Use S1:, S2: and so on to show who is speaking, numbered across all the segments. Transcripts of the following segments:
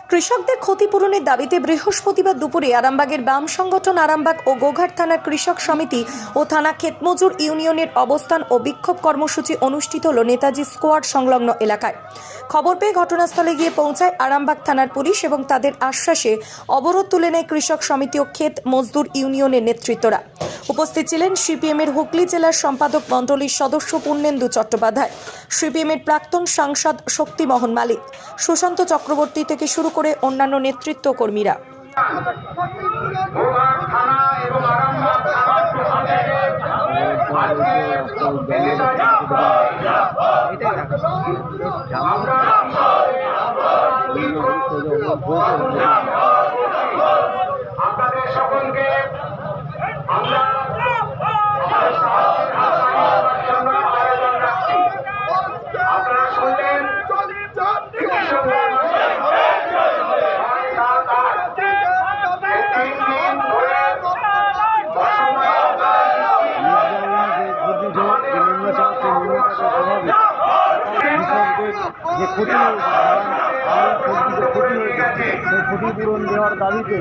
S1: কৃষকদের ক্ষতিপূরণের দাবিতে বৃহস্পতিবার দুপুরে আরামবাগের বাম সংগঠন আরামবাগ ও গোঘাট থানার কৃষক সমিতি ও থানা ক্ষেতমজুর ইউনিয়নের অবস্থান ও বিক্ষোভ কর্মসূচি অনুষ্ঠিত হল নেতাজি স্কোয়াড সংলগ্ন এলাকায়। খবর পেয়ে ঘটনাস্থলে গিয়ে পৌঁছায় আরামবাগ থানার পুলিশ এবং তাদের আশ্বাসে অবরোধ তুলে নেয় কৃষক সমিতি ও ক্ষেত মজদুর ইউনিয়নের নেতৃত্বরা। উপস্থিত ছিলেন সিপিএমের হুগলি জেলার সম্পাদক মণ্ডলীর সদস্য পূর্ণেন্দু চট্টোপাধ্যায়, সিপিএমের প্রাক্তন সাংসদ শক্তিমোহন মালিক, সুশান্ত চক্রবর্তী থেকে শুরু করে অন্যান্য নেতৃত্ব কর্মীরা।
S2: আপনাদের সকলকে আমরা আয়োজন রাখছি। আপনারা শুনলেন
S3: যে ক্ষতিপূরণ দেওয়ার দাবিতে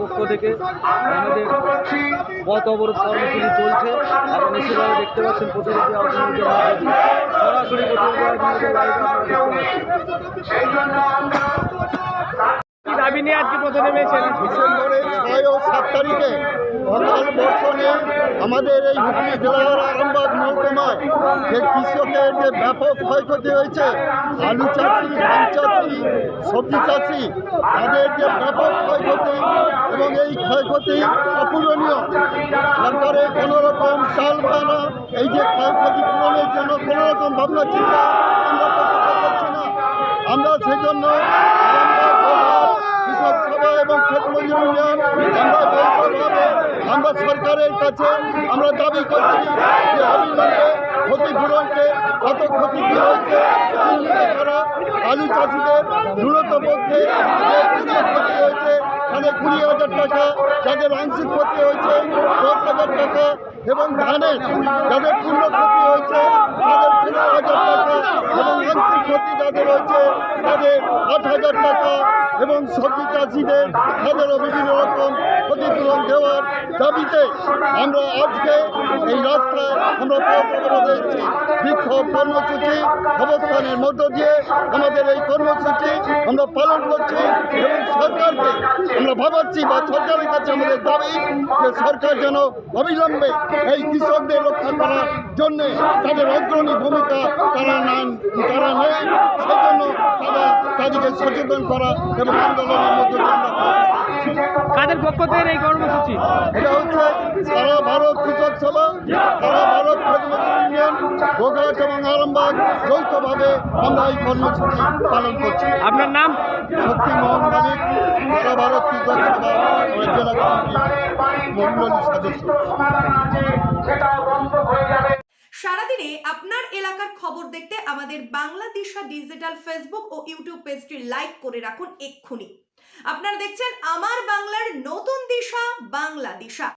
S3: পক্ষ থেকে আমাদের পথ অবরোধ কর্মসূচি চলছে। আপনারা নিশ্চিতভাবে দেখতে পাচ্ছেন প্রতিনিধি সরাসরি দাবি নিয়ে আজকে পথে নেমেছেন।
S4: ডিসেম্বরের 6 ও 7 তারিখে অকাল বর্ষণে আমাদের এই হুগলি জেলার আরামবাগ মহকুমায় যে কৃষকের যে ব্যাপক ক্ষয়ক্ষতি হয়েছে, আলু চাষি, ধান চাষি, সবজি চাষি, তাদের যে ব্যাপক ক্ষয়ক্ষতি এবং এই ক্ষয়ক্ষতি অপূরণীয়। সরকারের কোনো রকম চাল বানা এই যে ক্ষয়ক্ষতি পূরণের জন্য কোনো রকম ভাবনা চিন্তা আমরা করতে পারছি না। আমরা সেই জন্য কৃষক সভা এবং ক্ষেতমজুর ইউনিয়ন আমরা যৌথভাবে আমরা সরকারের কাছে আমরা দাবি করছি যে অবিলম্বে ক্ষতিপূরণকে কত ক্ষতি হয়েছে তারা আলু চাষিদের ন্যূনতপক্ষে যে ক্ষতি হয়েছে তাদের 20,000 টাকা, যাদের আংশিক ক্ষতি হয়েছে 10,000 টাকা এবং ধানের যাদের পূর্ণ ক্ষতি হয়েছে তাদের 15,000 টাকা এবং আংশিক ক্ষতি যাদের হয়েছে তাদের 8,000 টাকা এবং সবজি চাষিদের তাদেরও বিভিন্ন রকম ক্ষতিপূরণ দেওয়ার দাবিতে আমরা আজকে এই রাস্তায় আমরা পথ অবরোধ দিচ্ছি। বিক্ষোভ কর্মসূচি অবস্থানের মধ্য দিয়ে আমাদের এই কর্মসূচি আমরা পালন করছি এবং সরকারকে আমরা ভাবাচ্ছি বা সরকারের কাছে আমাদের দাবি যে সরকার যেন অবিলম্বে এই কৃষকদের রক্ষা করার জন্যে তাদের অগ্রণী ভূমিকা তারা নেয়, সেই জন্য তাদেরকে সচেতন করা এবং আন্দোলনের মধ্য দিয়ে আমরা
S3: কাদের পক্ষ থেকে এই কর্মসূচি?
S4: এটা হচ্ছে সারা ভারত কৃষক সভা, সারা ভারত ক্ষেতমজুর ইউনিয়ন, গোঘাট এবং আরামবাগ যৌথভাবে আমরা এই কর্মসূচি পালন করছি।
S3: আপনার নাম?
S4: শক্তিমোহন মালিক, সারা ভারত কৃষক সভা জেলা কমিটির মণ্ডলী সদস্য।
S1: সারাদিনে আপনার এলাকার খবর দেখতে আমাদের বাংলাদিশা ডিজিটাল ফেসবুক ও ইউটিউব পেজটি লাইক করে রাখুন এক্ষুনি। আপনারা দেখছেন আমার বাংলার নতুন দিশা, বাংলা দিশা।